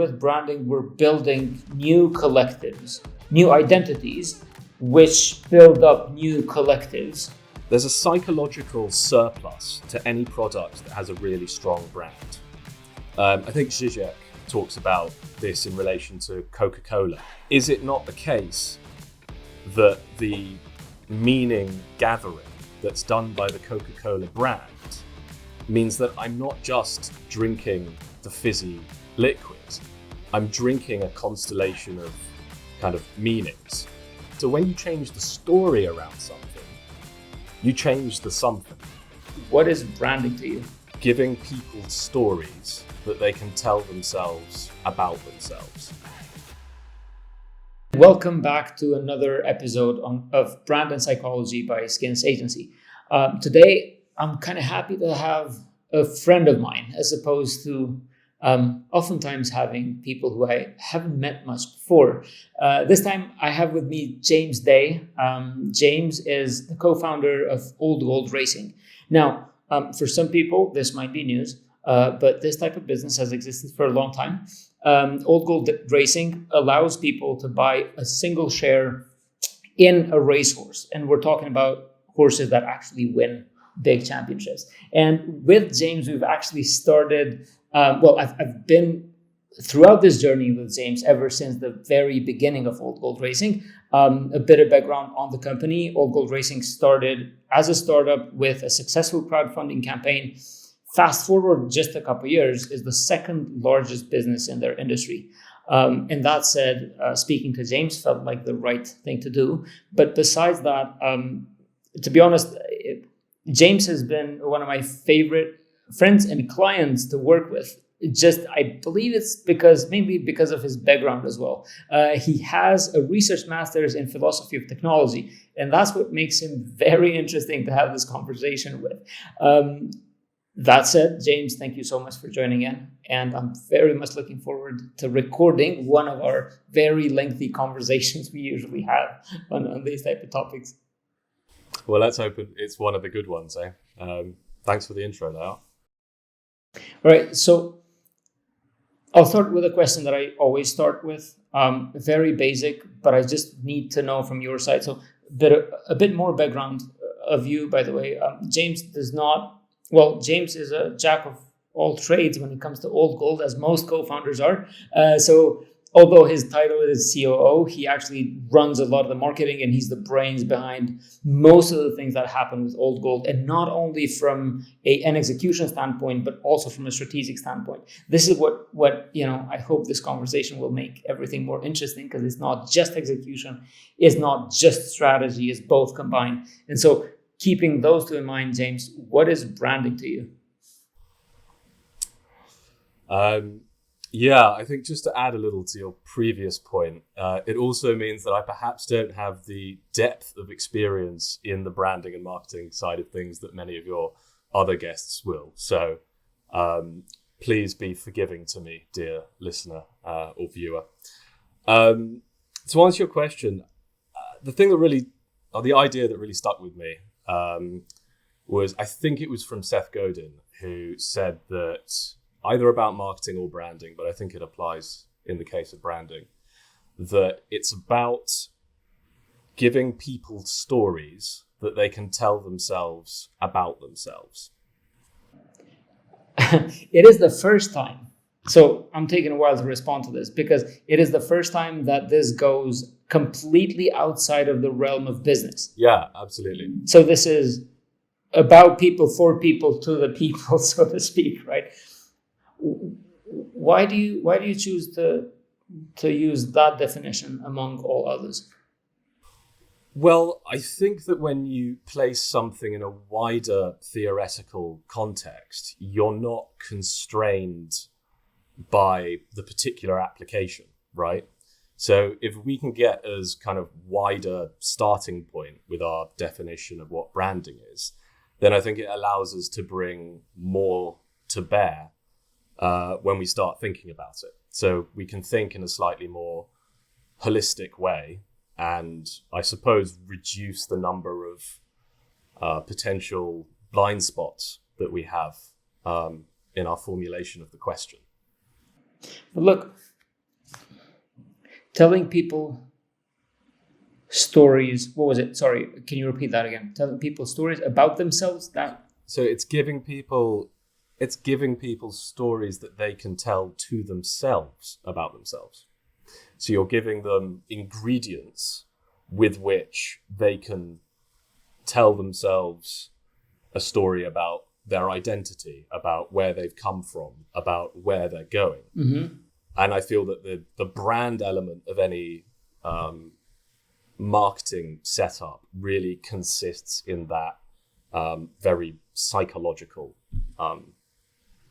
with branding, we're building new collectives, new identities, which build up new collectives. There's a psychological surplus to any product that has a really strong brand. I think Zizek talks about this in relation to Coca-Cola. Is it not the case that the meaning gathering that's done by the Coca-Cola brand means that I'm not just drinking the fizzy liquid, I'm drinking a constellation of kind of meanings. So when you change the story around something, you change the something. What is branding to you? Giving people stories that they can tell themselves about themselves. Welcome back to another episode of Brand and Psychology by Skins Agency. Today, I'm kind of happy to have a friend of mine, as opposed to oftentimes having people who I haven't met much before. This time, I have with me James Day. James is the co-founder of Old Gold Racing. Now, for some people, this might be news, but this type of business has existed for a long time. Old Gold Racing allows people to buy a single share in a racehorse. And we're talking about horses that actually win big championships. And with James, we've actually started, I've been throughout this journey with James ever since the very beginning of Old Gold Racing. A bit of background on the company. Old Gold Racing started as a startup with a successful crowdfunding campaign. Fast forward just a couple of years, is the second largest business in their industry. And that said, speaking to James felt like the right thing to do. But besides that, to be honest, James has been one of my favorite friends and clients to work with. I believe it's maybe because of his background as well. He has a research master's in philosophy of technology, and that's what makes him very interesting to have this conversation with. That said, James, thank you so much for joining in. And I'm very much looking forward to recording one of our very lengthy conversations we usually have on these type of topics. Well, let's hope it's one of the good ones, eh? Thanks for the intro, Lyle. All right, so I'll start with a question that I always start with. Very basic, but I just need to know from your side. So a bit more background of you, by the way. James is a jack of all trades when it comes to Old Gold, as most co-founders are. So although his title is COO, he actually runs a lot of the marketing, and he's the brains behind most of the things that happen with Old Gold, and not only from an execution standpoint, but also from a strategic standpoint. This is what I hope this conversation will make everything more interesting, because it's not just execution, it's not just strategy, it's both combined. And so keeping those two in mind, James, what is branding to you? I think just to add a little to your previous point, it also means that I perhaps don't have the depth of experience in the branding and marketing side of things that many of your other guests will. So please be forgiving to me, dear listener or viewer. To answer your question, the idea that really stuck with me was, I think it was from Seth Godin, who said that either about marketing or branding, but I think it applies in the case of branding, that it's about giving people stories that they can tell themselves about themselves. It is the first time. So I'm taking a while to respond to this, because it is the first time that this goes completely outside of the realm of business. Yeah, absolutely. So this is about people, for people, to the people, so to speak, right? Why do you choose to use that definition among all others? Well, I think that when you place something in a wider theoretical context, you're not constrained by the particular application, right? So if we can get as kind of wider starting point with our definition of what branding is, then I think it allows us to bring more to bear when we start thinking about it. So we can think in a slightly more holistic way, and I suppose reduce the number of potential blind spots that we have in our formulation of the question. But look, telling people stories. What was it? Sorry, can you repeat that again? Telling people stories about themselves. So it's giving people stories that they can tell to themselves about themselves. So you're giving them ingredients with which they can tell themselves a story about their identity, about where they've come from, about where they're going. Mm-hmm. And I feel that the brand element of any marketing setup really consists in that very psychological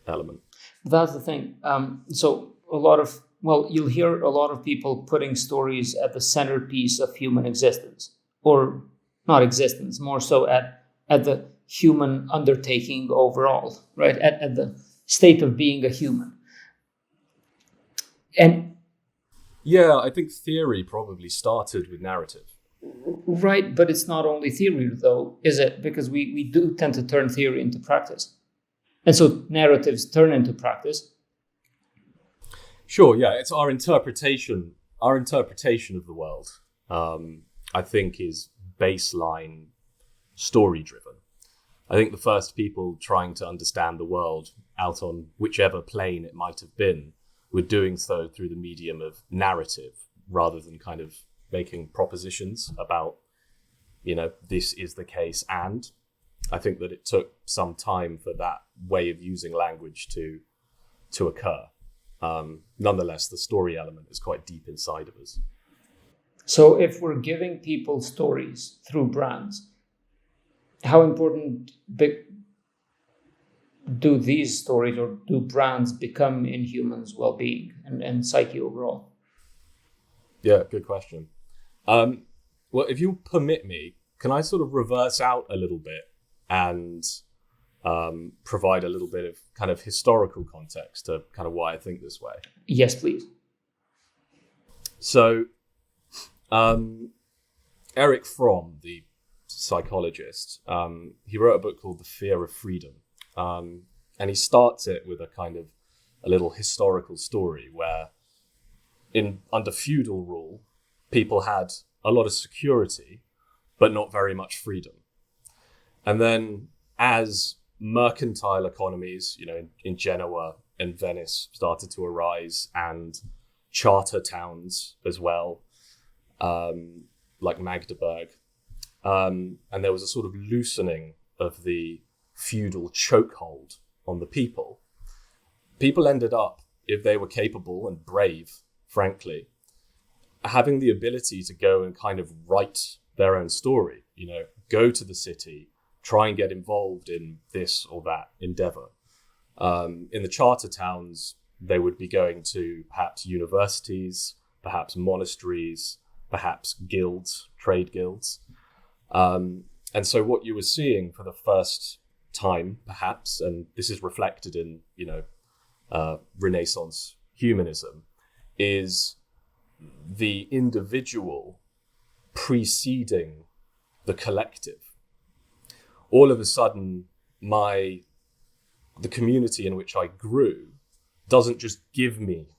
element. That's the thing. So you'll hear a lot of people putting stories at the centerpiece of human existence, or not existence, more so at the human undertaking overall, right? At the state of being a human. And yeah, I think theory probably started with narrative. Right, but it's not only theory though, is it? Because we do tend to turn theory into practice. And so narratives turn into practice. Sure, yeah, it's our interpretation of the world, I think, is baseline story driven. I think the first people trying to understand the world out on whichever plane it might have been were doing so through the medium of narrative rather than kind of making propositions about, this is the case. And I think that it took some time for that way of using language to occur. Nonetheless, the story element is quite deep inside of us. So if we're giving people stories through brands, how important do these stories or do brands become in humans' well-being and psyche overall? Yeah, good question. Well, if you permit me, can I sort of reverse out a little bit and provide a little bit of kind of historical context to kind of why I think this way? Yes, please. So, Erich Fromm, the psychologist, he wrote a book called The Fear of Freedom. And he starts it with a little historical story where under feudal rule, people had a lot of security, but not very much freedom. And then as mercantile economies, in Genoa and Venice started to arise, and charter towns as well, like Magdeburg, and there was a sort of loosening of the feudal chokehold on the people. People ended up, if they were capable and brave, frankly, having the ability to go and kind of write their own story, go to the city, try and get involved in this or that endeavor. In the charter towns, they would be going to perhaps universities, perhaps monasteries, perhaps guilds, trade guilds. And so what you were seeing for the first time, perhaps, and this is reflected in, Renaissance humanism, is the individual preceding the collective. All of a sudden, the community in which I grew doesn't just give me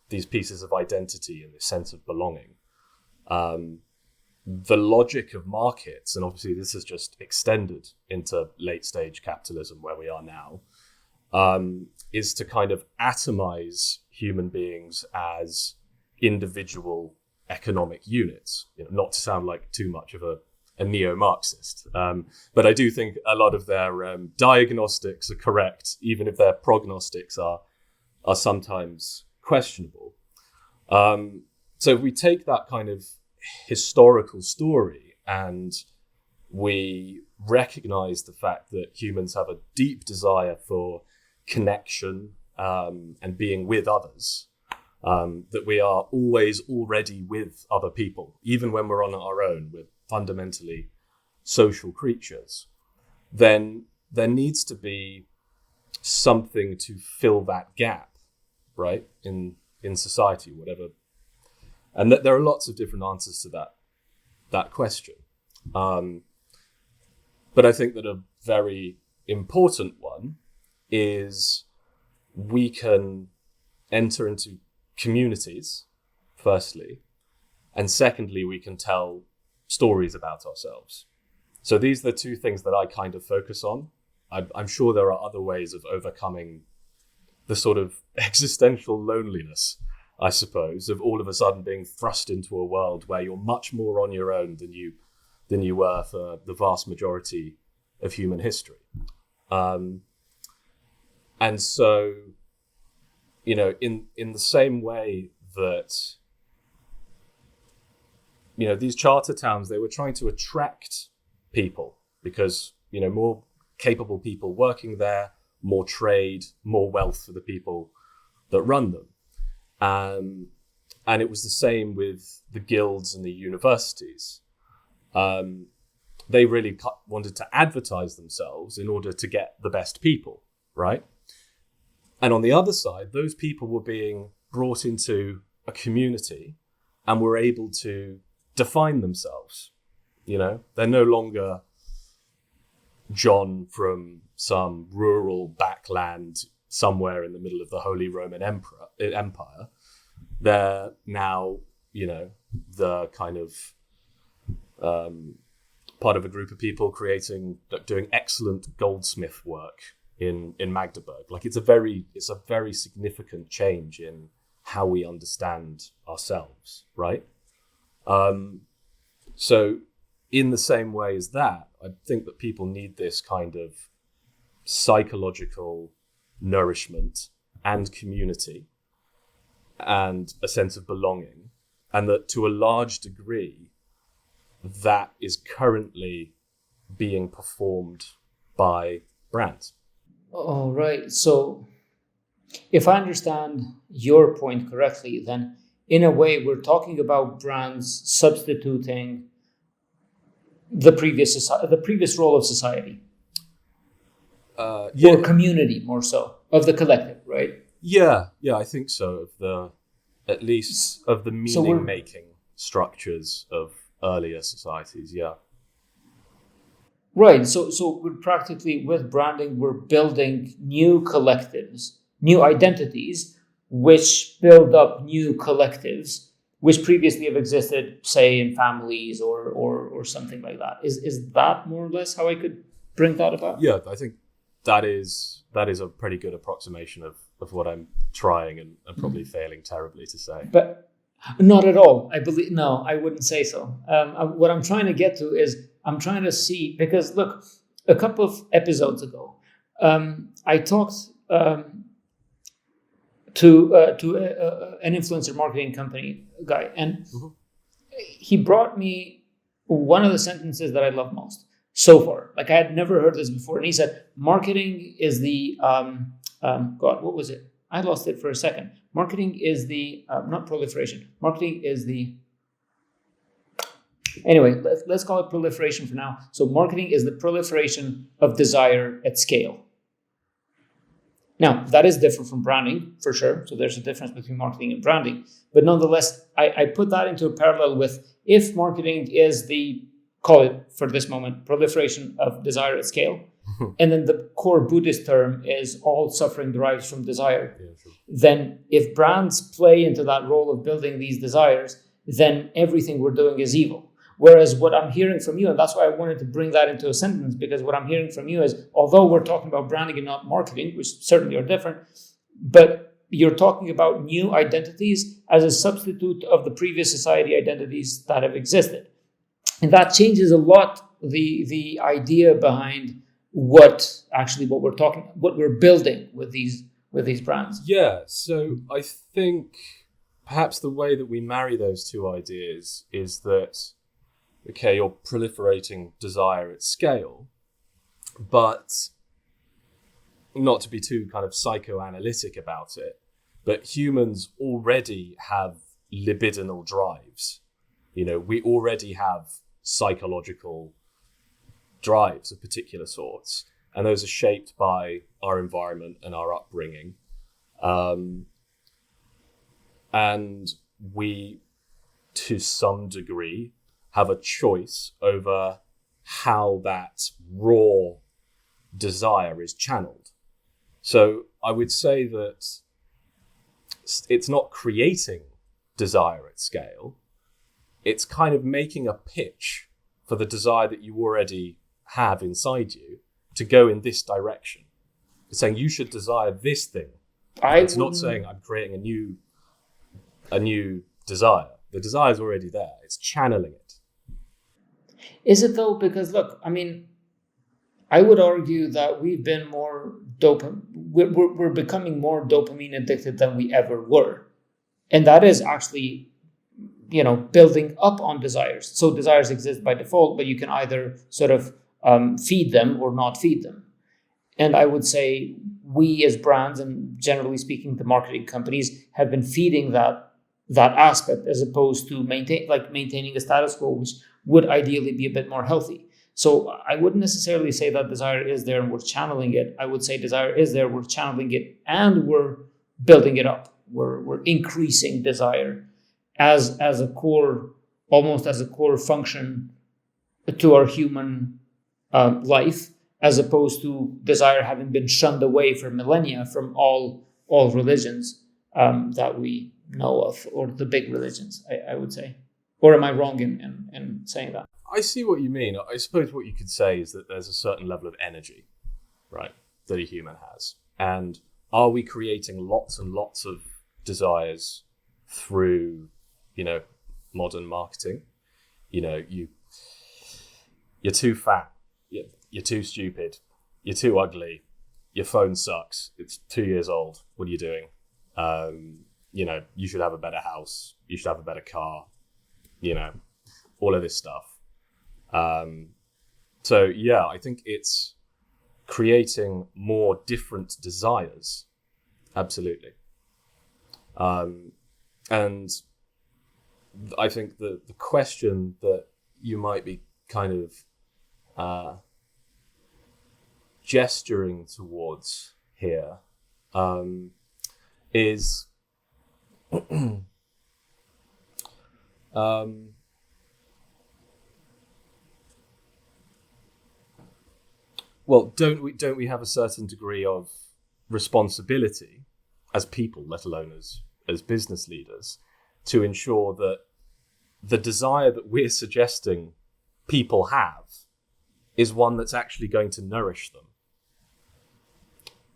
these pieces of identity and this sense of belonging. The logic of markets, and obviously this is just extended into late stage capitalism where we are now, is to kind of atomize human beings as individual economic units. Not to sound like too much of a neo-Marxist, but I do think a lot of their diagnostics are correct, even if their prognostics are sometimes questionable. So if we take that kind of historical story and we recognize the fact that humans have a deep desire for connection and being with others, that we are always already with other people, even when we're on our own, we're fundamentally social creatures, then there needs to be something to fill that gap, right, in society, whatever. And that there are lots of different answers to that question. But I think that a very important one is we can enter into communities, firstly, And secondly, we can tell stories about ourselves. So these are the two things that I kind of focus on. I'm sure there are other ways of overcoming the sort of existential loneliness, I suppose, of all of a sudden being thrust into a world where you're much more on your own than you were for the vast majority of human history. And so, you know, in the same way that, you know, these charter towns, they were trying to attract people because, you know, more capable people working there, more trade, more wealth for the people that run them. And it was the same with the guilds and the universities. They really wanted to advertise themselves in order to get the best people, right? And on the other side, those people were being brought into a community and were able to define themselves. You know, they're no longer John from some rural backland somewhere in the middle of the Holy Roman Empire. They're now, you know, the kind of part of a group of people doing excellent goldsmith work in Magdeburg. Like it's a very significant change in how we understand ourselves, right? So in the same way as that, I think that people need this kind of psychological nourishment and community and a sense of belonging, and that to a large degree that is currently being performed by brands. All right. So if I understand your point correctly, then in a way we're talking about brands substituting the previous role of society. Or community, more so, of the collective, right? Yeah, I think so. At least of the meaning-making structures of earlier societies, yeah. Right. So we're practically, with branding, we're building new collectives, new identities, which build up new collectives, which previously have existed, say, in families or something like that. Is that more or less how I could bring that about? Yeah, I think that is a pretty good approximation of what I'm trying and probably failing terribly to say. But not at all. I wouldn't say so. What I'm trying to get to is I'm trying to see, because look, a couple of episodes ago, I talked to an influencer marketing company guy, and he brought me one of the sentences that I love most so far. Like I had never heard this before, and he said, "Marketing is the God, what was it? I lost it for a second. Marketing is the not proliferation. Marketing is the anyway. Let's call it proliferation for now. So marketing is the proliferation of desire at scale." Now, that is different from branding, for sure. So there's a difference between marketing and branding. But nonetheless, I put that into a parallel with, if marketing is the, call it for this moment, proliferation of desire at scale, and then the core Buddhist term is all suffering derives from desire, then if brands play into that role of building these desires, then everything we're doing is evil. Whereas what I'm hearing from you, and that's why I wanted to bring that into a sentence, because what I'm hearing from you is, although we're talking about branding and not marketing, which certainly are different, but you're talking about new identities as a substitute of the previous society identities that have existed. And that changes a lot the idea behind what we're building with these brands. Yeah, so I think perhaps the way that we marry those two ideas is that, okay, you're proliferating desire at scale, but not to be too kind of psychoanalytic about it, but humans already have libidinal drives. You know, we already have psychological drives of particular sorts, and those are shaped by our environment and our upbringing. And we, to some degree, have a choice over how that raw desire is channeled. So I would say that it's not creating desire at scale, it's kind of making a pitch for the desire that you already have inside you to go in this direction. It's saying you should desire this thing. It's not saying I'm creating a new desire. The desire is already there. It's channeling it. Is it though? Because look, I mean, I would argue that we've been more we're becoming more dopamine addicted than we ever were. And that is actually, building up on desires. So desires exist by default, but you can either sort of feed them or not feed them. And I would say we as brands, and generally speaking, the marketing companies, have been feeding that aspect as opposed to maintaining a status quo, which would ideally be a bit more healthy. So I wouldn't necessarily say that desire is there and we're channeling it. I would say desire is there, we're channeling it, and we're building it up. We're increasing desire as a core, almost as a core function to our human life, as opposed to desire having been shunned away for millennia from all religions that we know of, or the big religions, I would say. Or am I wrong in saying that? I see what you mean. I suppose what you could say is that there's a certain level of energy, right, that a human has. And are we creating lots and lots of desires through, modern marketing? You're too fat, you're too stupid, you're too ugly, your phone sucks, it's 2 years old, what are you doing? You should have a better house, you should have a better car, all of this stuff. So yeah, I think it's creating more different desires. Absolutely. And I think the question that you might be kind of gesturing towards here is well, don't we have a certain degree of responsibility as people, let alone as business leaders, to ensure that the desire that we're suggesting people have is one that's actually going to nourish them?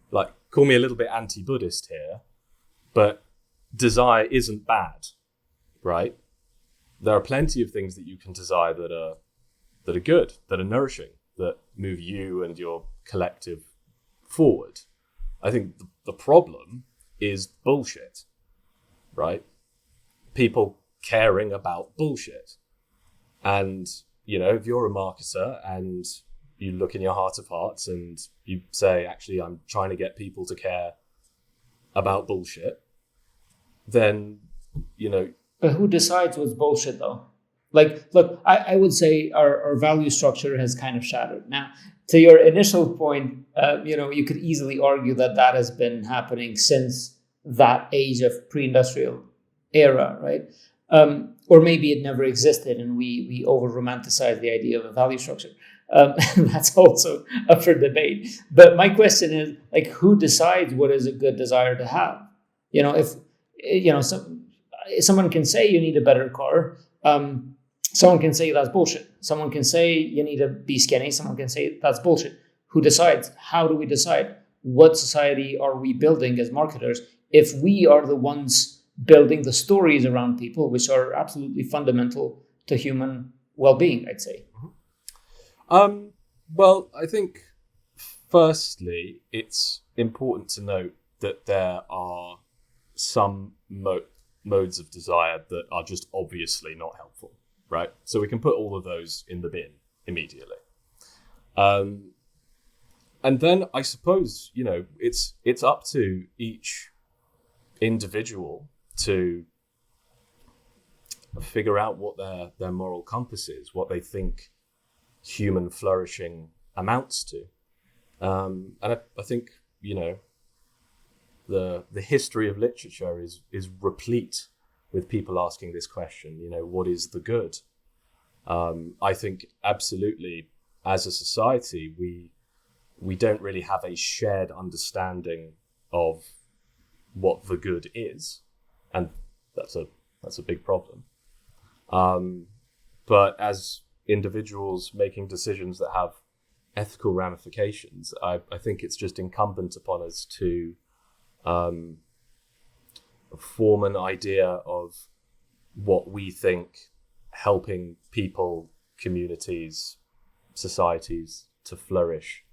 Like, call me a little bit anti-Buddhist here, but desire isn't bad, right? There are plenty of things that you can desire that are good, that are nourishing, that move you and your collective forward. I think the problem is bullshit, right? People caring about bullshit. And, if you're a marketer and you look in your heart of hearts and you say, actually, I'm trying to get people to care about bullshit, then, But who decides what's bullshit, though? Like, look, I would say our value structure has kind of shattered. Now, to your initial point, you could easily argue that has been happening since that age of pre-industrial era, right? Or maybe it never existed and we over-romanticize the idea of a value structure. That's also up for debate. But my question is, like, who decides what is a good desire to have? Someone can say you need a better car. Someone can say that's bullshit. Someone can say you need to be skinny. Someone can say that's bullshit. Who decides? How do we decide? What society are we building as marketers if we are the ones building the stories around people, which are absolutely fundamental to human well-being, I'd say? Well, I think firstly, it's important to note that there are some modes of desire that are just obviously not helpful, right? So we can put all of those in the bin immediately. And then I suppose, it's up to each individual to figure out what their moral compass is, what they think human flourishing amounts to. And I think, the history of literature is replete with people asking this question, what is the good? I think absolutely, as a society, we don't really have a shared understanding of what the good is, and that's a big problem. But as individuals making decisions that have ethical ramifications, I think it's just incumbent upon us to form an idea of what we think helping people, communities, societies to flourish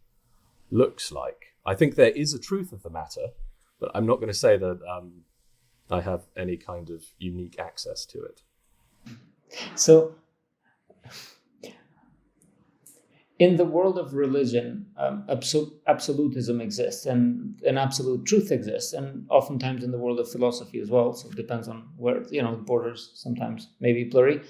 looks like. I think there is a truth of the matter, but I'm not going to say that I have any kind of unique access to it. So, in the world of religion, absolutism exists, and an absolute truth exists, and oftentimes in the world of philosophy as well. So it depends on where, the borders sometimes may be blurry.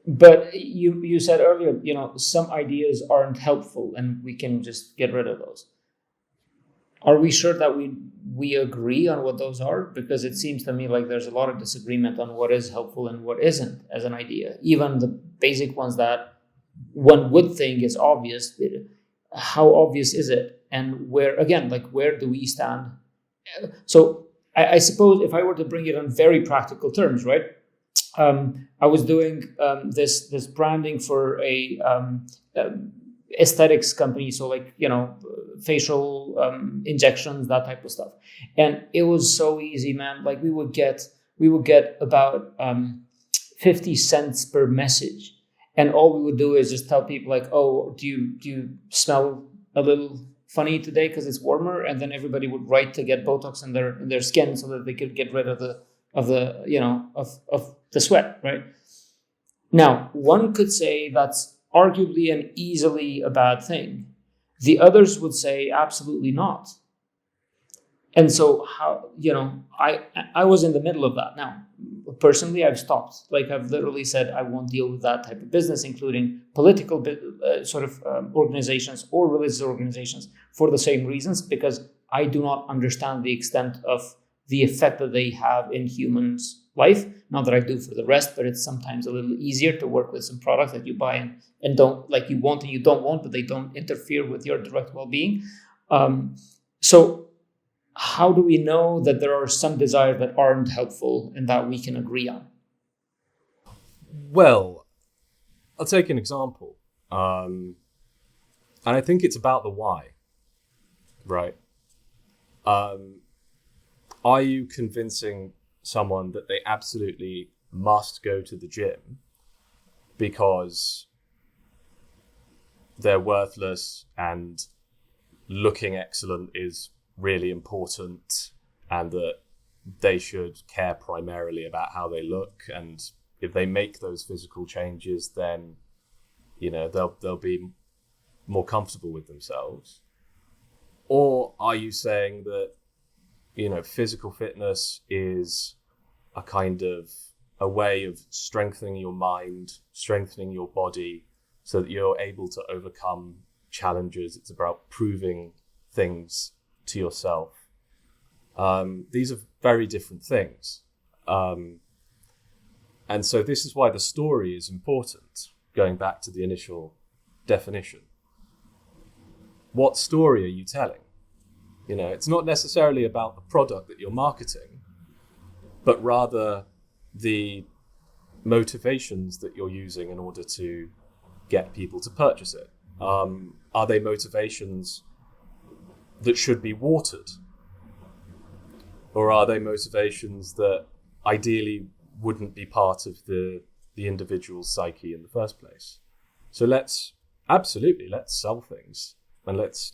But you said earlier, some ideas aren't helpful, and we can just get rid of those. Are we sure that we agree on what those are? Because it seems to me like there's a lot of disagreement on what is helpful and what isn't as an idea. Even the basic ones that one would think is obvious, how obvious is it? And where do we stand? So I suppose if I were to bring it on very practical terms, right? I was doing this branding for a aesthetics company, so facial injections, that type of stuff, and it was so easy, man. Like we would get about 50 cents per message, and all we would do is just tell people like, oh, do you smell a little funny today because it's warmer? And then everybody would write to get Botox in their skin so that they could get rid of the sweat, right? Now, one could say that's arguably and easily a bad thing. The others would say absolutely not. And so how, I was in the middle of that. Now, personally, I've stopped. Like I've literally said, I won't deal with that type of business, including political organizations or religious organizations, for the same reasons, because I do not understand the extent of the effect that they have in humans' life. Not that I do for the rest, but it's sometimes a little easier to work with some products that you buy and don't, like you want and you don't want, but they don't interfere with your direct well-being. So how do we know that there are some desires that aren't helpful and that we can agree on? Well, I'll take an example. And I think it's about the why, right? Are you convincing someone that they absolutely must go to the gym because they're worthless and looking excellent is really important, and that they should care primarily about how they look, and if they make those physical changes, then they'll be more comfortable with themselves? Or are you saying that physical fitness is a kind of a way of strengthening your mind, strengthening your body, so that you're able to overcome challenges? It's about proving things to yourself. These are very different things. And so this is why the story is important, going back to the initial definition. What story are you telling? It's not necessarily about the product that you're marketing, but rather the motivations that you're using in order to get people to purchase it. Are they motivations that should be watered? Or are they motivations that ideally wouldn't be part of the individual's psyche in the first place? So let's sell things, and let's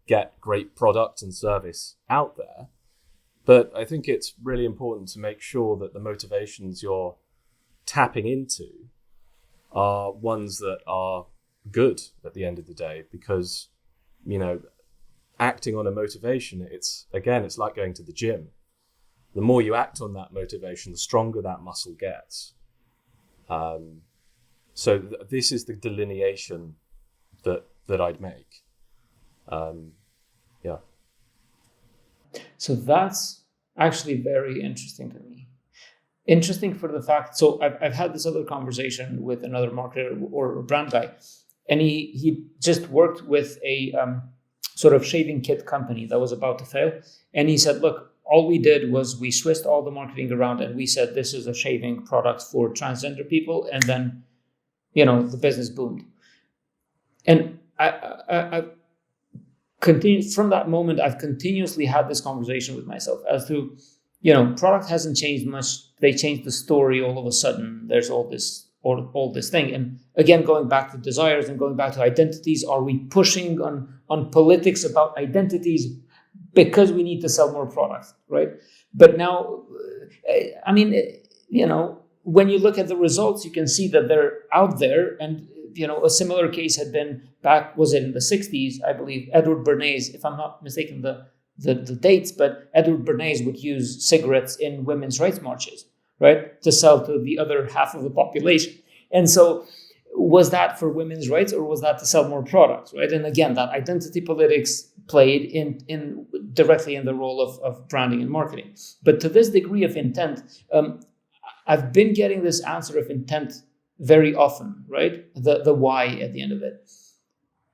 get great product and service out there. But I think it's really important to make sure that the motivations you're tapping into are ones that are good at the end of the day, because, acting on a motivation, it's like going to the gym. The more you act on that motivation, the stronger that muscle gets. So this is the delineation that I'd make. Yeah. So that's actually very interesting to me. Interesting for the fact, so I've had this other conversation with another marketer or brand guy, and he just worked with a sort of shaving kit company that was about to fail. And he said, look, all we did was we switched all the marketing around and we said, this is a shaving product for transgender people. And then, the business boomed. And I continued from that moment. I've continuously had this conversation with myself as to, product hasn't changed much. They changed the story all of a sudden. There's all this thing. And again, going back to desires and going back to identities, are we pushing on politics about identities because we need to sell more products, right? But now, when you look at the results, you can see that they're out there. And, a similar case had been back, was it in the 60s, I believe, Edward Bernays, if I'm not mistaken the dates, but Edward Bernays would use cigarettes in women's rights marches, right, to sell to the other half of the population. And so was that for women's rights or was that to sell more products, right? And again, that identity politics played in directly in the role of branding and marketing. But to this degree of intent, I've been getting this answer of intent very often, right? The why at the end of it.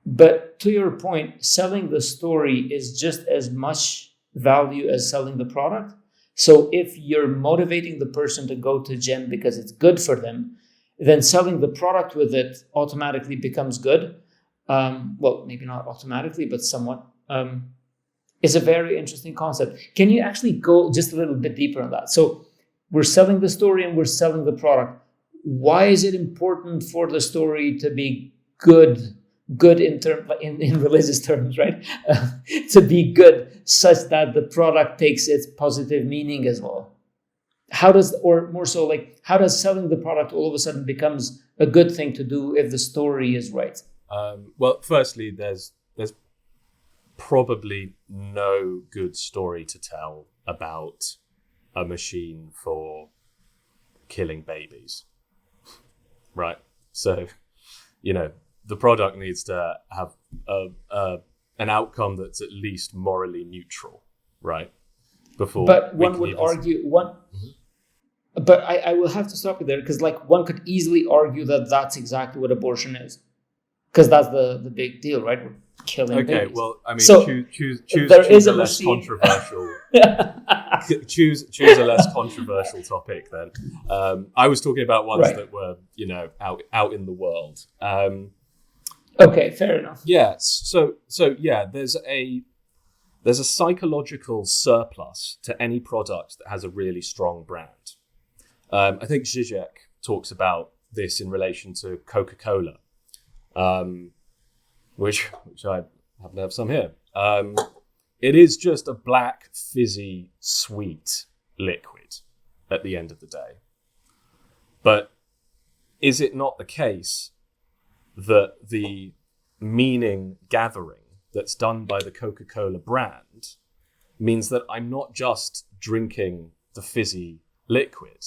But to your point, selling the story is just as much value as selling the product. So if you're motivating the person to go to gym because it's good for them, then selling the product with it automatically becomes good. Well, maybe not automatically, but somewhat. Is a very interesting concept. Can you actually go just a little bit deeper on that? So we're selling the story and we're selling the product. Why is it important for the story to be good in religious terms, right? To be good such that the product takes its positive meaning as well? How does selling the product all of a sudden becomes a good thing to do if the story is right? Well, firstly, there's probably no good story to tell about a machine for killing babies, right? So, the product needs to have an outcome that's at least morally neutral, right? But one would argue But I will have to stop you there because, one could easily argue that that's exactly what abortion is, because that's the big deal, right? We're killing babies. Okay, well, I mean, so choose a a less machine. controversial. choose a less controversial topic then. I was talking about ones that were, out in the world. Okay, fair enough. Yes. So yeah, there's a psychological surplus to any product that has a really strong brand. I think Zizek talks about this in relation to Coca-Cola, which I happen to have some here. It is just a black, fizzy, sweet liquid at the end of the day. But is it not the case that the meaning gathering that's done by the Coca-Cola brand means that I'm not just drinking the fizzy liquid,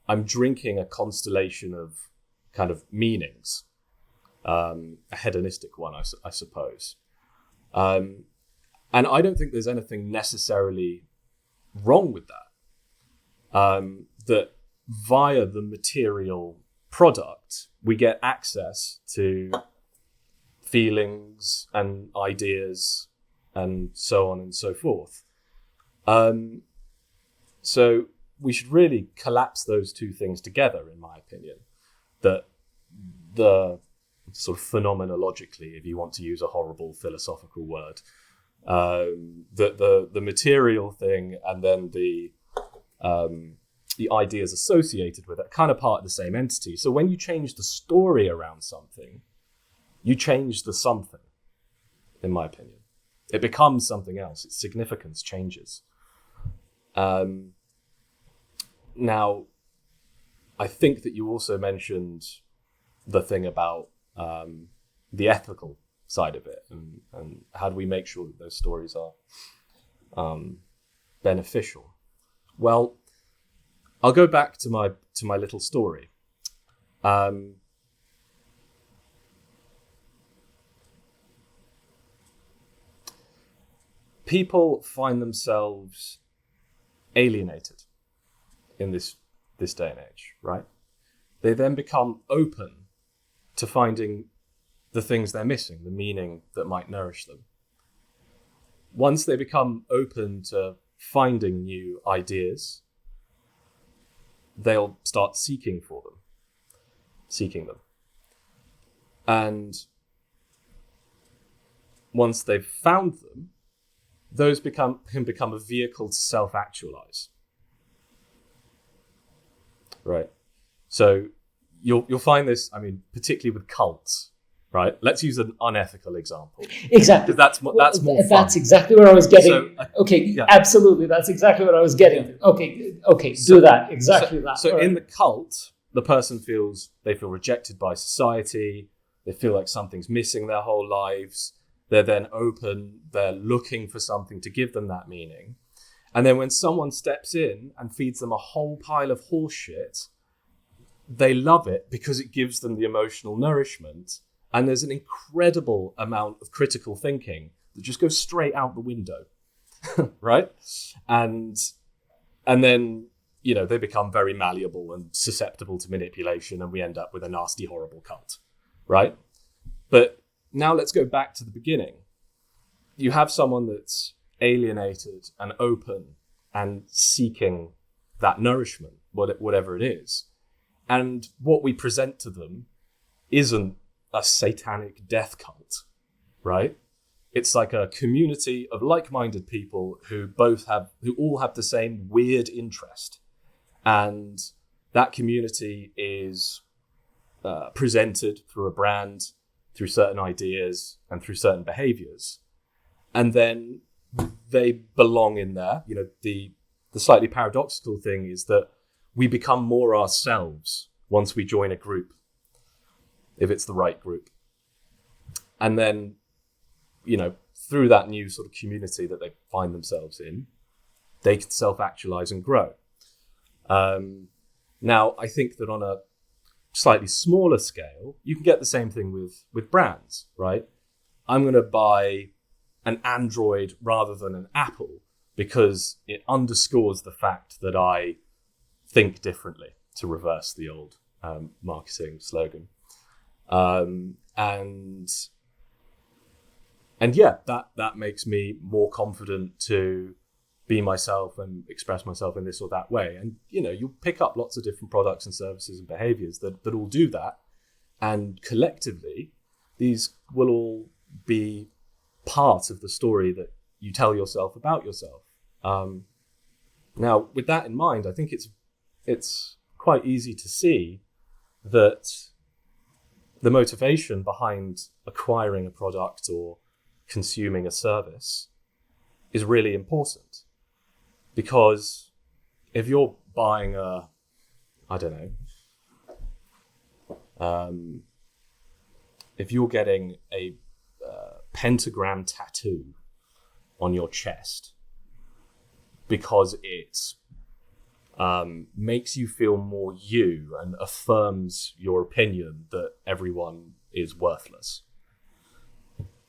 I'm drinking a constellation of kind of meanings, a hedonistic one, I suppose. And I don't think there's anything necessarily wrong with that. That via the material product, we get access to feelings and ideas and so on and so forth. So we should really collapse those two things together, in my opinion. That the sort of phenomenologically, if you want to use a horrible philosophical word, the material thing and then the ideas associated with it, kind of part of the same entity. So when you change the story around something, you change the something, in my opinion. It becomes something else. Its significance changes. Now, I think that you also mentioned the thing about the ethical side of it, and how do we make sure that those stories are beneficial? Well, I'll go back to my little story. People find themselves alienated in this day and age, right? They then become open to finding the things they're missing, the meaning that might nourish them. Once they become open to finding new ideas, they'll start seeking them. And once they've found them, those can become a vehicle to self-actualize. Right. So you'll find this, I mean, particularly with cults, right? Let's use an unethical example. Exactly. Because that's more fun. That's exactly where I was getting. So, yeah. Absolutely. That's exactly what I was getting. Yeah. Okay, do that. Exactly that. So in the cult, the person feel rejected by society. They feel like something's missing their whole lives. They're then open. They're looking for something to give them that meaning. And then when someone steps in and feeds them a whole pile of horse shit, they love it because it gives them the emotional nourishment. And there's an incredible amount of critical thinking that just goes straight out the window, right? And then, they become very malleable and susceptible to manipulation, and we end up with a nasty, horrible cult, right? But now let's go back to the beginning. You have someone that's alienated and open and seeking that nourishment, whatever it is. And what we present to them isn't a satanic death cult, right? It's like a community of like-minded people who all have the same weird interest. And that community is presented through a brand, through certain ideas, and through certain behaviors. And then they belong in there. The slightly paradoxical thing is that we become more ourselves once we join a group, if it's the right group. And then, through that new sort of community that they find themselves in, they can self-actualize and grow. Now, I think that on a slightly smaller scale, you can get the same thing with brands, right? I'm going to buy an Android rather than an Apple because it underscores the fact that I think differently, to reverse the old marketing slogan. And yeah, that makes me more confident to be myself and express myself in this or that way. And, you'll pick up lots of different products and services and behaviors that all do that. And collectively, these will all be part of the story that you tell yourself about yourself. Now, with that in mind, I think it's quite easy to see that the motivation behind acquiring a product or consuming a service is really important. Because if you're buying if you're getting a pentagram tattoo on your chest because it makes you feel more you and affirms your opinion that everyone is worthless,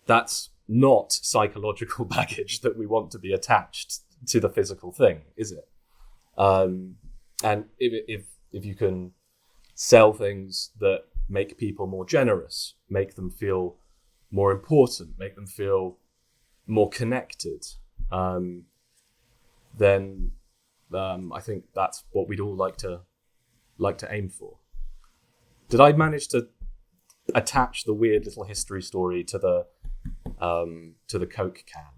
that's not psychological baggage that we want to be attached to the physical thing, is it? And if you can sell things that make people more generous, make them feel more important, make them feel more connected, then I think that's what we'd all like to aim for. Did I manage to attach the weird little history story to the Coke can?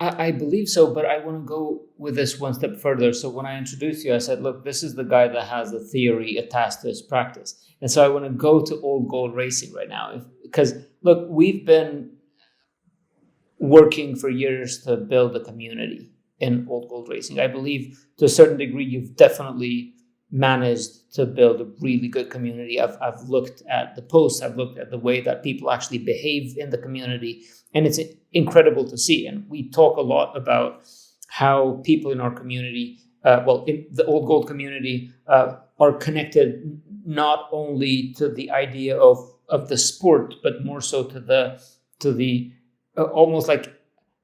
I believe so, but I want to go with this one step further. So when I introduced you, I said, look, this is the guy that has the theory attached to his practice. And so I want to go to Old Gold Racing right now. Because, look, we've been working for years to build a community in Old Gold Racing. I believe to a certain degree, you've definitely managed to build a really good community. I've looked at the posts, I've looked at the way that people actually behave in the community, and it's incredible to see. And we talk a lot about how people in our community, in the Old Gold community, are connected not only to the idea of the sport, but more so to the almost like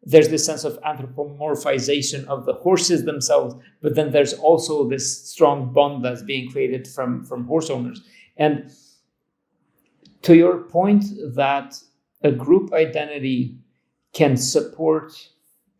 there's this sense of anthropomorphization of the horses themselves, but then there's also this strong bond that's being created from horse owners. And to your point that a group identity can support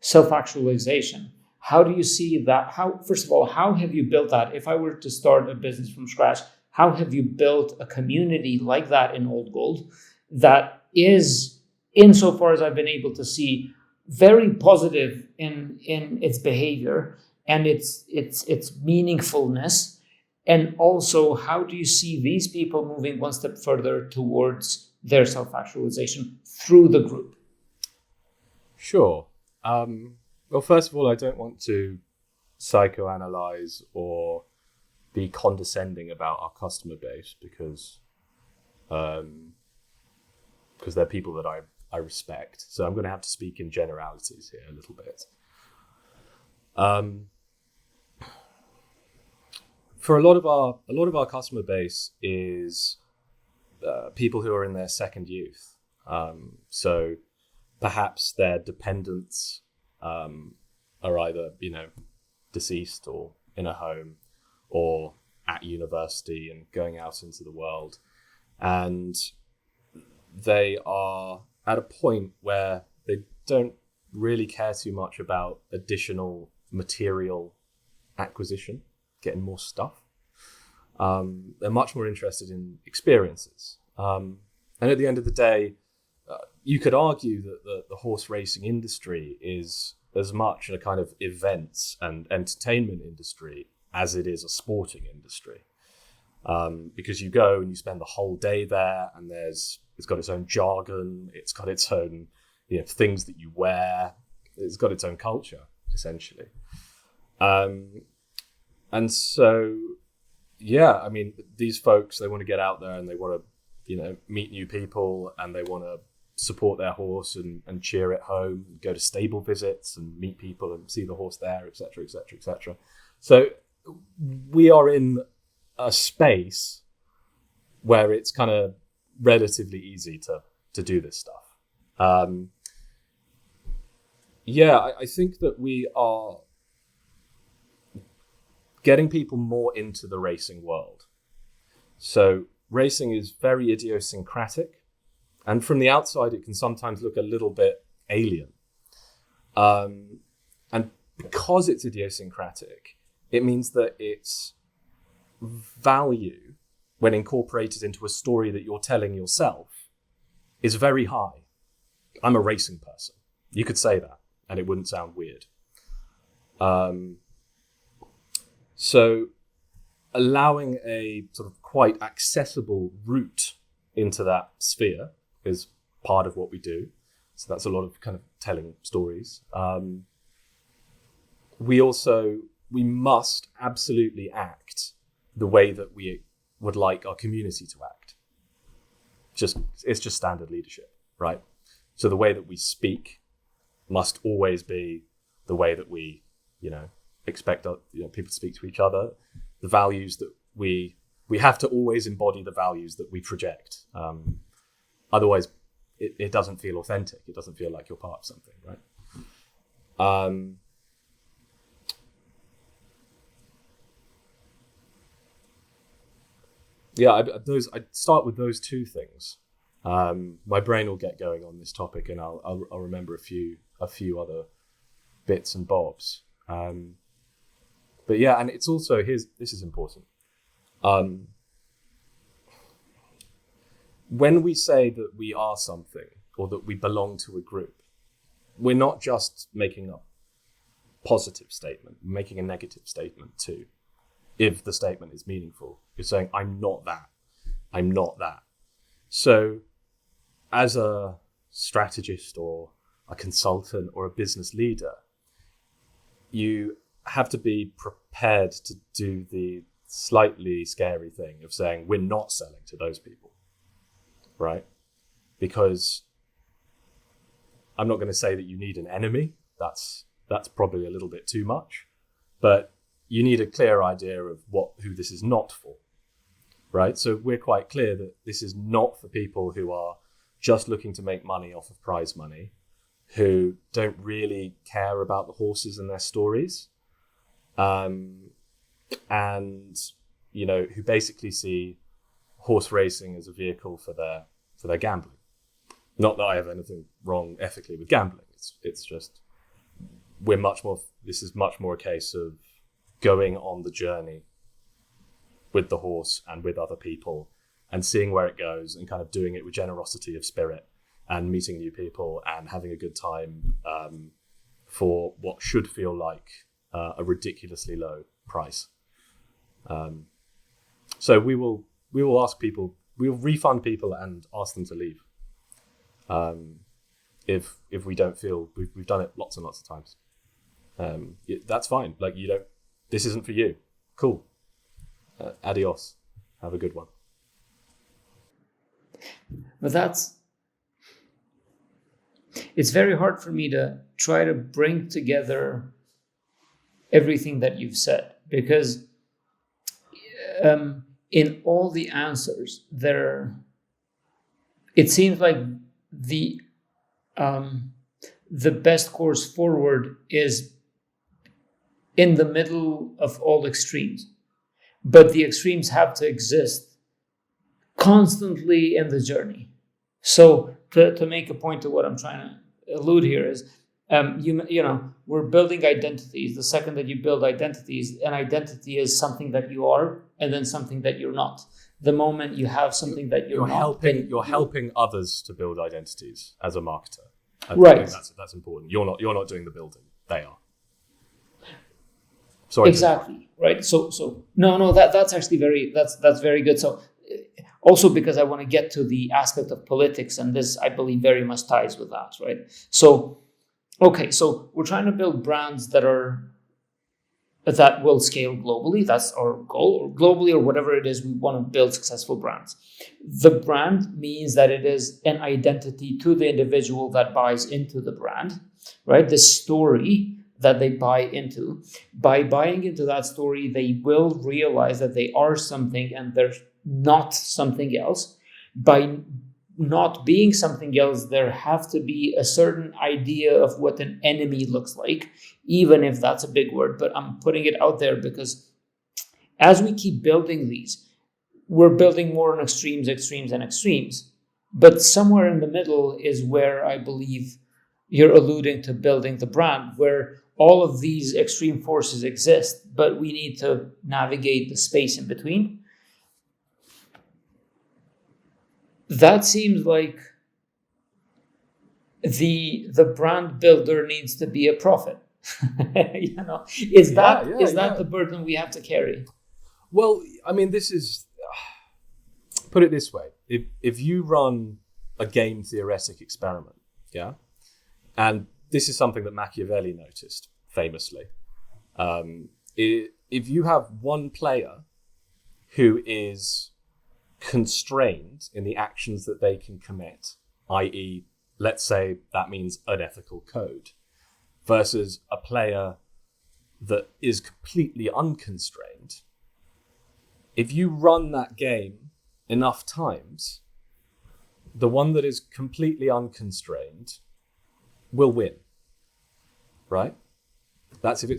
self-actualization. How do you see that? First of all, how have you built that? If I were to start a business from scratch, how have you built a community like that in Old Gold that is, insofar as I've been able to see, very positive in its behavior and its meaningfulness? And also, how do you see these people moving one step further towards their self-actualization through the group? Sure. Well, first of all, I don't want to psychoanalyze or be condescending about our customer base because they're people that I respect. So I'm going to have to speak in generalities here a little bit. For a lot of our customer base is people who are in their second youth. So perhaps their dependents are either, deceased or in a home or at university and going out into the world. And they are at a point where they don't really care too much about additional material acquisition, getting more stuff. They're much more interested in experiences. And at the end of the day, you could argue that the horse racing industry is as much a kind of events and entertainment industry as it is a sporting industry. Because you go and you spend the whole day there, and it's got its own jargon, it's got its own things that you wear, it's got its own culture, essentially. And so, these folks, they want to get out there and they want to, meet new people, and they want to support their horse and cheer it home, and go to stable visits and meet people and see the horse there, etc., etc., etc. So we are in a space where it's kind of relatively easy to do this stuff. I think that we are getting people more into the racing world. So racing is very idiosyncratic, and from the outside it can sometimes look a little bit alien. And because it's idiosyncratic, it means that its value, when incorporated into a story that you're telling yourself, is very high. I'm a racing person. You could say that, and it wouldn't sound weird. So allowing a sort of quite accessible route into that sphere is part of what we do. So that's a lot of kind of telling stories. We must absolutely act the way that we would like our community to act. It's just standard leadership, right? So the way that we speak must always be the way that we, expect people to speak to each other. The values that we have to always embody the values that we project. Otherwise, it doesn't feel authentic. It doesn't feel like you're part of something, right? I'd start with those two things. My brain will get going on this topic, and I'll remember a few other bits and bobs. And it's also this is important. When we say that we are something or that we belong to a group, we're not just making a positive statement, we're making a negative statement too. If the statement is meaningful, you're saying, I'm not that. I'm not that. So as a strategist or a consultant or a business leader, you have to be prepared to do the slightly scary thing of saying, we're not selling to those people, right? Because I'm not going to say that you need an enemy. That's probably a little bit too much, but you need a clear idea of who this is not for, right? So we're quite clear that this is not for people who are just looking to make money off of prize money, who don't really care about the horses and their stories, and who basically see horse racing as a vehicle for their gambling. Not that I have anything wrong ethically with gambling. It's just this is much more a case of going on the journey with the horse and with other people and seeing where it goes and kind of doing it with generosity of spirit and meeting new people and having a good time for what should feel like a ridiculously low price. So we will ask people, we will refund people and ask them to leave. If we don't feel we've done it lots and lots of times. That's fine. Like, this isn't for you. Cool. Adios. Have a good one. But it's very hard for me to try to bring together everything that you've said, because in all the answers it seems like the best course forward is in the middle of all extremes, but the extremes have to exist constantly in the journey. So to make a point to what I'm trying to allude here is, we're building identities. The second that you build identities, an identity is something that you are, and then something that you're not. The moment you have something that you're not, you're helping others to build identities as a marketer. Right. I think that's important. You're not doing the building. They are. Sorry. Exactly. Right. So no, that's actually that's very good. So also because I want to get to the aspect of politics, and this, I believe, very much ties with that. Right. So, okay. So we're trying to build brands that will scale globally. That's our goal, or globally, or whatever it is. We want to build successful brands. The brand means that it is an identity to the individual that buys into the brand, right? The story that they buy into. By buying into that story, they will realize that they are something and they're not something else. By not being something else, there have to be a certain idea of what an enemy looks like, even if that's a big word, but I'm putting it out there because as we keep building these, we're building more on extremes, and extremes. But somewhere in the middle is where I believe you're alluding to building the brand, where all of these extreme forces exist, but we need to navigate the space in between. That seems like the brand builder needs to be a prophet. Is that the burden we have to carry? Well, I mean, this is, put it this way. If you run a game theoretic experiment, yeah, and this is something that Machiavelli noticed famously. If you have one player who is constrained in the actions that they can commit, i.e., let's say that means an ethical code, versus a player that is completely unconstrained, if you run that game enough times, the one that is completely unconstrained will win, right? That's if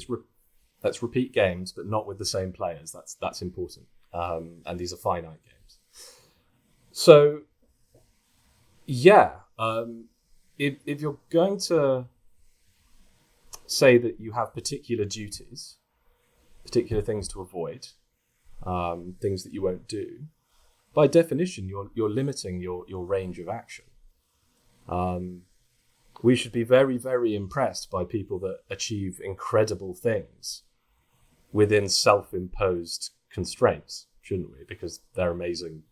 that's repeat games, but not with the same players. That's important, and these are finite games. So, yeah, if you're going to say that you have particular duties, particular things to avoid, things that you won't do, by definition, you're limiting your range of action. We should be very, very impressed by people that achieve incredible things within self-imposed constraints, shouldn't we? Because they're amazing,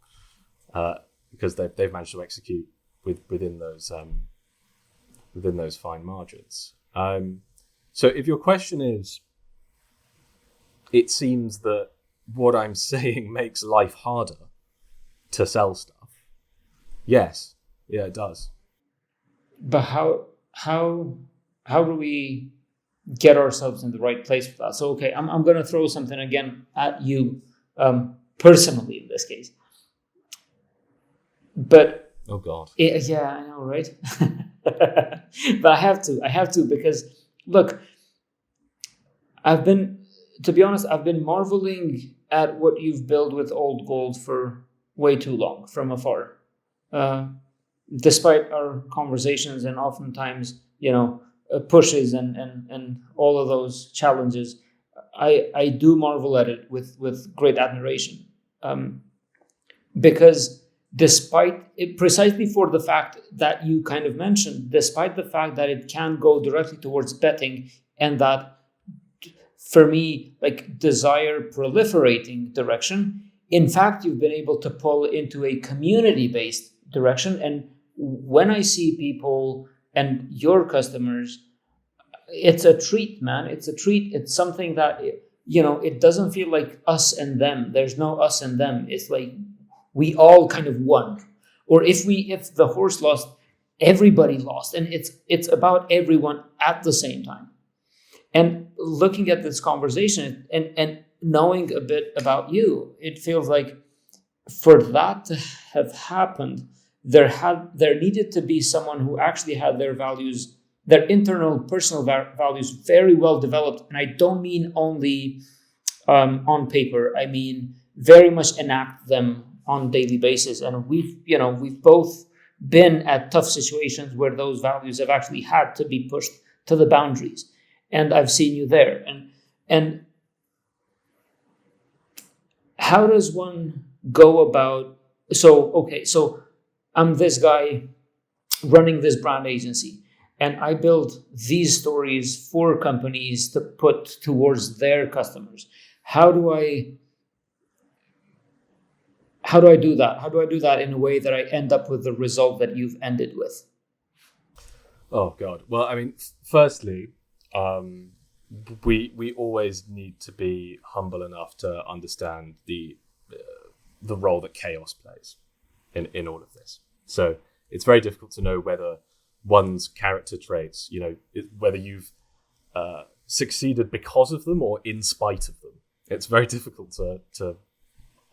because they've managed to execute within those fine margins. So if your question is, it seems that what I'm saying makes life harder to sell stuff. Yes, yeah, it does. But how do we get ourselves in the right place for that? So, okay, I'm going to throw something again at you personally in this case. But oh God, yeah, I know, right? But I have to because look, to be honest, I've been marveling at what you've built with Old Gold for way too long from afar. Despite our conversations and oftentimes, pushes and all of those challenges, I do marvel at it with great admiration, because despite it, precisely for the fact that you kind of mentioned, despite the fact that it can go directly towards betting, and that for me, like, desire proliferating direction, in fact, you've been able to pull into a community-based direction. And when I see people and your customers, it's a treat, man. It's a treat. It's something that, it doesn't feel like us and them. There's no us and them. It's like we all kind of won. Or if the horse lost, everybody lost. And it's about everyone at the same time. And looking at this conversation and knowing a bit about you, it feels like for that to have happened, there needed to be someone who actually had their values, their internal personal values, very well developed. And I don't mean only on paper. I mean very much enact them on a daily basis. And we've both been at tough situations where those values have actually had to be pushed to the boundaries. And I've seen you there. And how does one go about? So I'm this guy running this brand agency, and I build these stories for companies to put towards their customers. How do I do that? How do I do that in a way that I end up with the result that you've ended with? Oh God. Well, I mean, firstly, we always need to be humble enough to understand the role that chaos plays in all of this. So it's very difficult to know whether one's character traits, whether you've succeeded because of them or in spite of them. It's very difficult to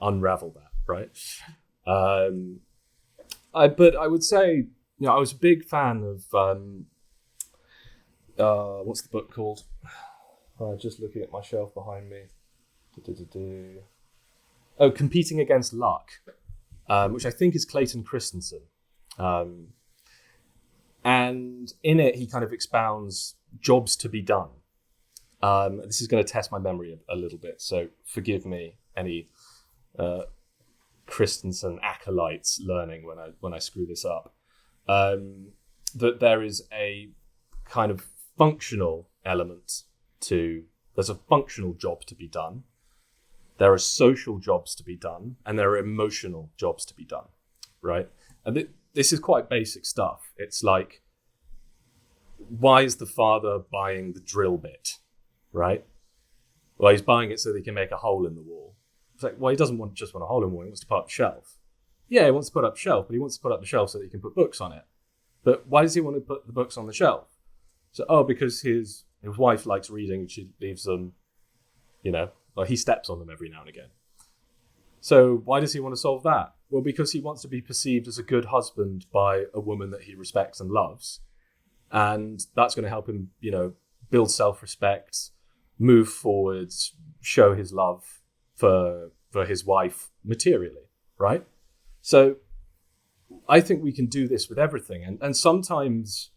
unravel that, right? But I would say, I was a big fan of what's the book called? Just looking at my shelf behind me. Oh, Competing Against Luck, which I think is Clayton Christensen. And in it, he kind of expounds jobs to be done. This is going to test my memory a little bit, so forgive me any Christensen acolytes learning when I screw this up. That there is a kind of functional element there's a functional job to be done. There are social jobs to be done, and there are emotional jobs to be done, right? And this is quite basic stuff. It's like, why is the father buying the drill bit, right? Well, he's buying it so that he can make a hole in the wall. It's like, well, he doesn't just want a hole in the wall. He wants to put up a shelf. Yeah, he wants to put up a shelf, but he wants to put up the shelf so that he can put books on it. But why does he want to put the books on the shelf? So, because his wife likes reading, she leaves them, he steps on them every now and again. So why does he want to solve that? Well, because he wants to be perceived as a good husband by a woman that he respects and loves. And that's going to help him, build self-respect, move forwards, show his love for his wife materially, right? So I think we can do this with everything. And sometimes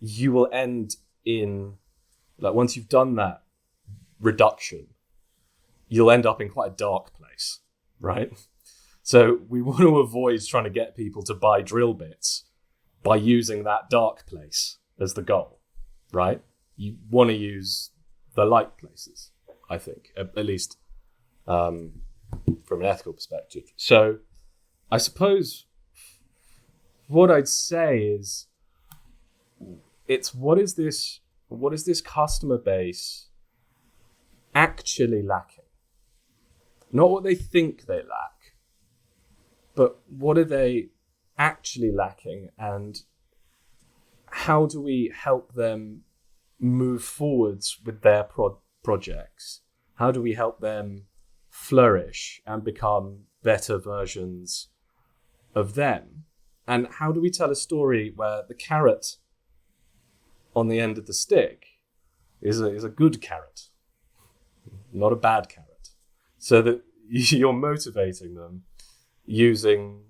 you will end in, like, once you've done that reduction, you'll end up in quite a dark place, right? So we want to avoid trying to get people to buy drill bits by using that dark place as the goal, right? You want to use the light places, I think, at least from an ethical perspective. So I suppose what I'd say is, it's what is this customer base actually lacking? Not what they think they lack, but what are they actually lacking, and how do we help them move forwards with their projects? How do we help them flourish and become better versions of them? And how do we tell a story where the carrot on the end of the stick is a good carrot, not a bad carrot? So that you're motivating them using,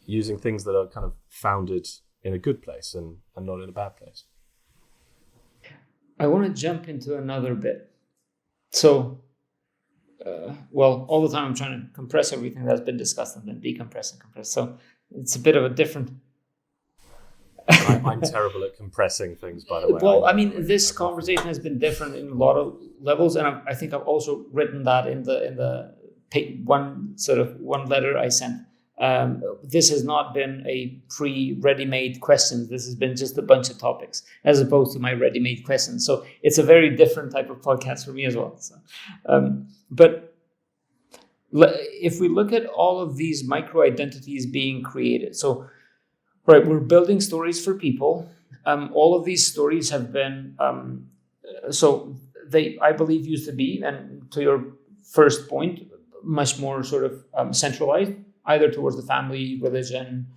using things that are kind of founded in a good place and not in a bad place. I want to jump into another bit. So, all the time I'm trying to compress everything that's been discussed and then decompress and compress. So it's a bit of a different... I'm terrible at compressing things, by the way. Well, I mean, this conversation has been different in a lot of levels, and I think I've also written that in the one letter I sent. This has not been a ready-made question. This has been just a bunch of topics, as opposed to my ready-made questions. So it's a very different type of podcast for me as well. So, but if we look at all of these micro-identities being created, so right, we're building stories for people. All of these stories have been, I believe, used to be, and to your first point, much more sort of centralized, either towards the family, religion,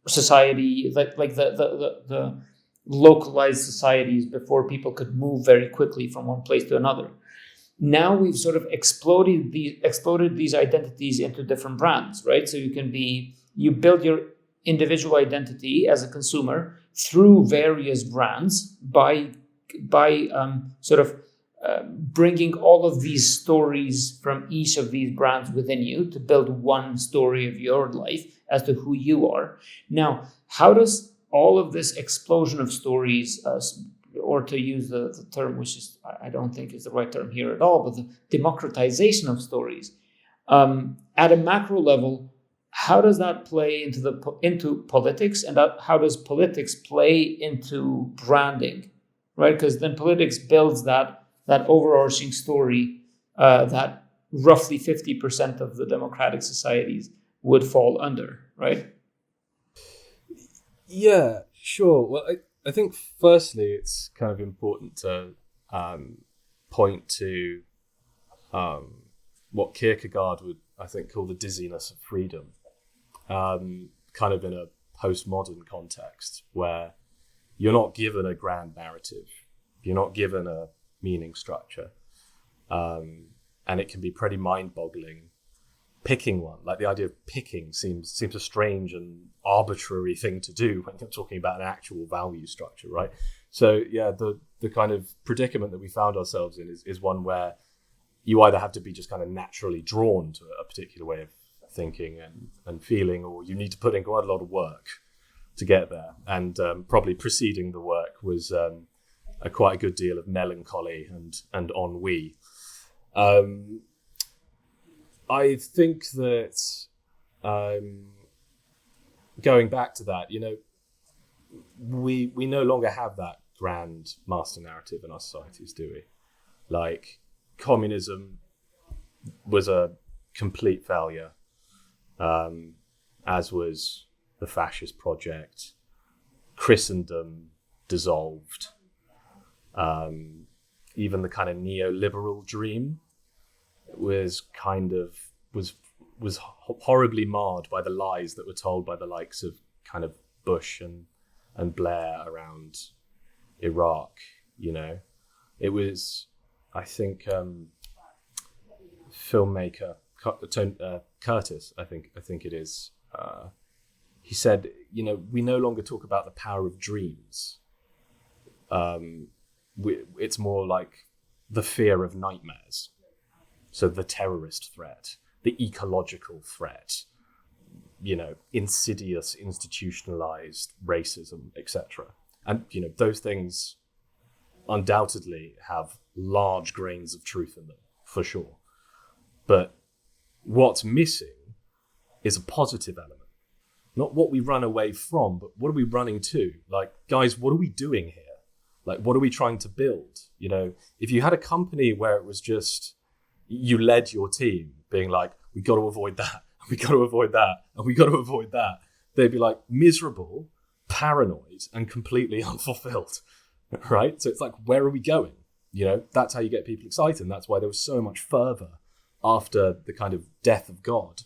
society, like the localized societies before people could move very quickly from one place to another. Now we've sort of exploded these identities into different brands, right? So you build your individual identity as a consumer through various brands by bringing all of these stories from each of these brands within you to build one story of your life as to who you are. Now, how does all of this explosion of stories, or to use the term, which is I don't think is the right term here at all, but the democratization of stories, at a macro level, how does that play into politics, and how does politics play into branding, right? Because then politics builds that overarching story that roughly 50% of the democratic societies would fall under, right? Yeah, sure. Well, I think firstly it's kind of important to point to what Kierkegaard would, I think, call the dizziness of freedom. Kind of in a postmodern context where you're not given a grand narrative, you're not given a meaning structure, and it can be pretty mind-boggling picking one. Like, the idea of picking seems a strange and arbitrary thing to do when you're talking about an actual value structure, right? So yeah, the kind of predicament that we found ourselves in is one where you either have to be just kind of naturally drawn to a particular way of thinking and feeling, or you need to put in quite a lot of work to get there. And probably preceding the work was quite a good deal of melancholy and ennui. I think that going back to that, we no longer have that grand master narrative in our societies, do we? Like, communism was a complete failure, as was the fascist project. Christendom dissolved. Even the kind of neoliberal dream was horribly marred by the lies that were told by the likes of kind of Bush and Blair around Iraq. It was, I think, filmmaker Curtis, I think it is. He said, we no longer talk about the power of dreams. It's more like the fear of nightmares. So the terrorist threat, the ecological threat, insidious, institutionalized racism, etc. And, those things undoubtedly have large grains of truth in them, for sure. But what's missing is a positive element. Not what we run away from, but what are we running to? Like, guys, what are we doing here? Like, what are we trying to build? If you had a company where it was just, you led your team being like, we got to avoid that, we got to avoid that, and we got to avoid that, they'd be like miserable, paranoid, and completely unfulfilled, right? So it's like, where are we going? That's how you get people excited. And that's why there was so much fervor after the kind of death of God,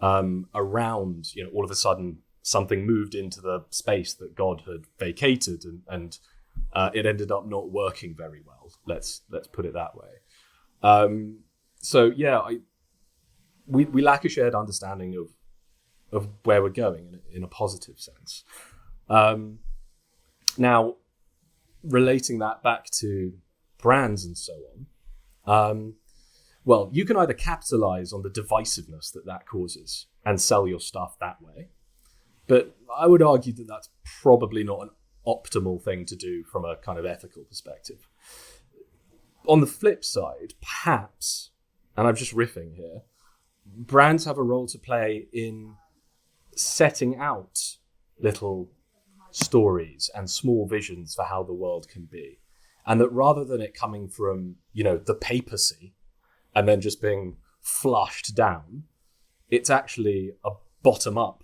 around, all of a sudden something moved into the space that God had vacated, and it ended up not working very well. Let's put it that way. So yeah, we lack a shared understanding of where we're going in a positive sense. Now, relating that back to brands and so on, well, you can either capitalize on the divisiveness that causes and sell your stuff that way. But I would argue that that's probably not an optimal thing to do from a kind of ethical perspective. On the flip side, perhaps, and I'm just riffing here, brands have a role to play in setting out little stories and small visions for how the world can be. And that rather than it coming from, the papacy and then just being flushed down, it's actually a bottom-up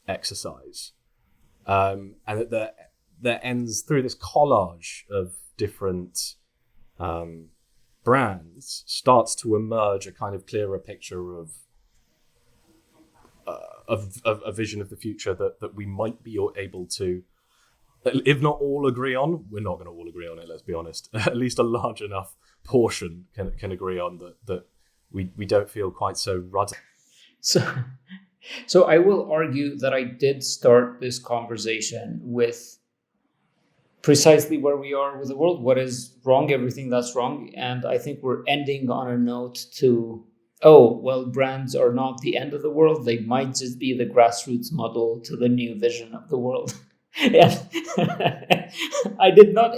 exercise. And that ends through this collage of different brands, starts to emerge a kind of clearer picture of a vision of the future that we might be able to, if not all agree on. We're not going to all agree on it, let's be honest. At least a large enough portion can agree on that we don't feel quite so ruddy. So I will argue that I did start this conversation with precisely where we are with the world, what is wrong, everything that's wrong. And I think we're ending on a note to, brands are not the end of the world. They might just be the grassroots model to the new vision of the world. Yeah. I did not...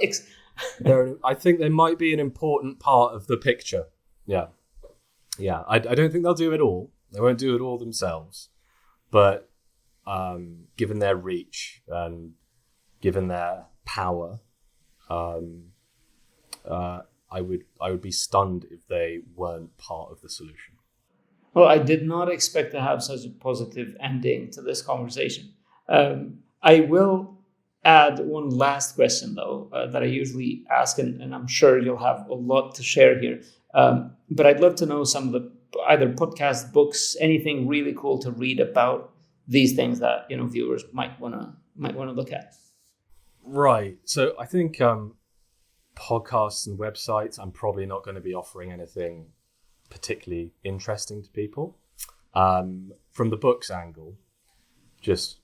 I think they might be an important part of the picture. Yeah. I don't think they'll do it all. They won't do it all themselves. But given their reach and given their power, I would be stunned if they weren't part of the solution. Well, I did not expect to have such a positive ending to this conversation. I will add one last question, though, that I usually ask, and I'm sure you'll have a lot to share here. But I'd love to know some of the either podcast, books, anything really cool to read about these things that viewers might want to look at. Right. So I think podcasts and websites, I'm probably not going to be offering anything particularly interesting to people. From the books angle, just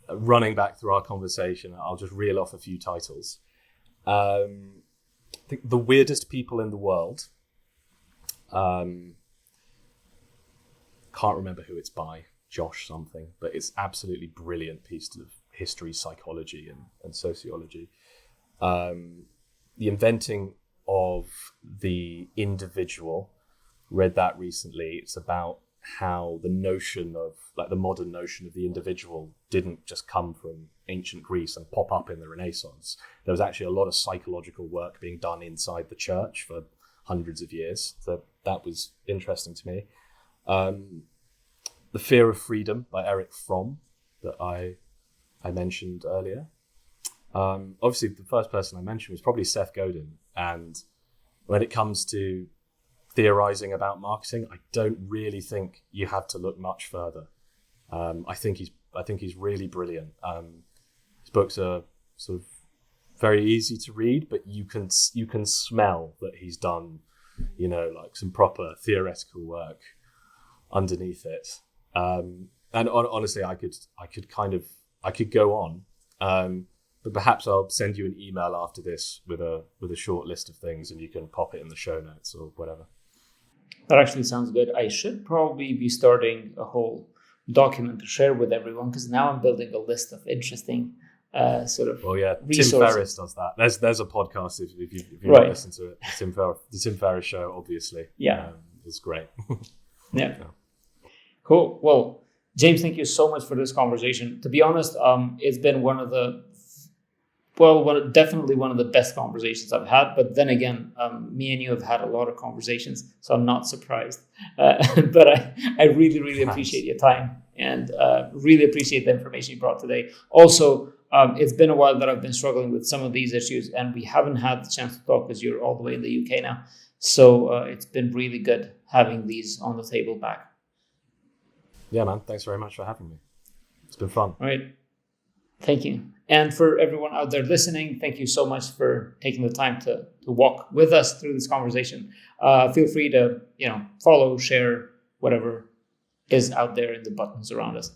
running back through our conversation, I'll just reel off a few titles. I think The Weirdest People in the World. Can't remember who it's by, Josh something, but it's absolutely brilliant piece of history, psychology, and sociology. The Inventing of the Individual, read that recently. It's about how the notion of, the modern notion of the individual didn't just come from ancient Greece and pop up in the Renaissance. There was actually a lot of psychological work being done inside the church for hundreds of years. So that was interesting to me. The Fear of Freedom by Erich Fromm that I mentioned earlier. Obviously, the first person I mentioned was probably Seth Godin. And when it comes to theorizing about marketing, I don't really think you have to look much further. I think he's really brilliant. His books are sort of very easy to read, but you can smell that he's done, some proper theoretical work underneath it. And honestly, I could go on, but perhaps I'll send you an email after this with a short list of things, and you can pop it in the show notes or whatever. That actually sounds good. I should probably be starting a whole document to share with everyone, because now I'm building a list of interesting sort of resources. Tim Ferriss does that. There's a podcast if you right. listen to it. The Tim Ferriss Show, obviously. Yeah, it's great. Yeah. Cool. Well, James, thank you so much for this conversation. To be honest, it's been definitely one of the best conversations I've had. But then again, me and you have had a lot of conversations, so I'm not surprised. But I really, really appreciate your time and really appreciate the information you brought today. Also, it's been a while that I've been struggling with some of these issues, and we haven't had the chance to talk because you're all the way in the UK now. So it's been really good having these on the table back. Yeah, man. Thanks very much for having me. It's been fun. All right. Thank you. And for everyone out there listening, thank you so much for taking the time to walk with us through this conversation. Feel free to, follow, share, whatever is out there in the buttons around us.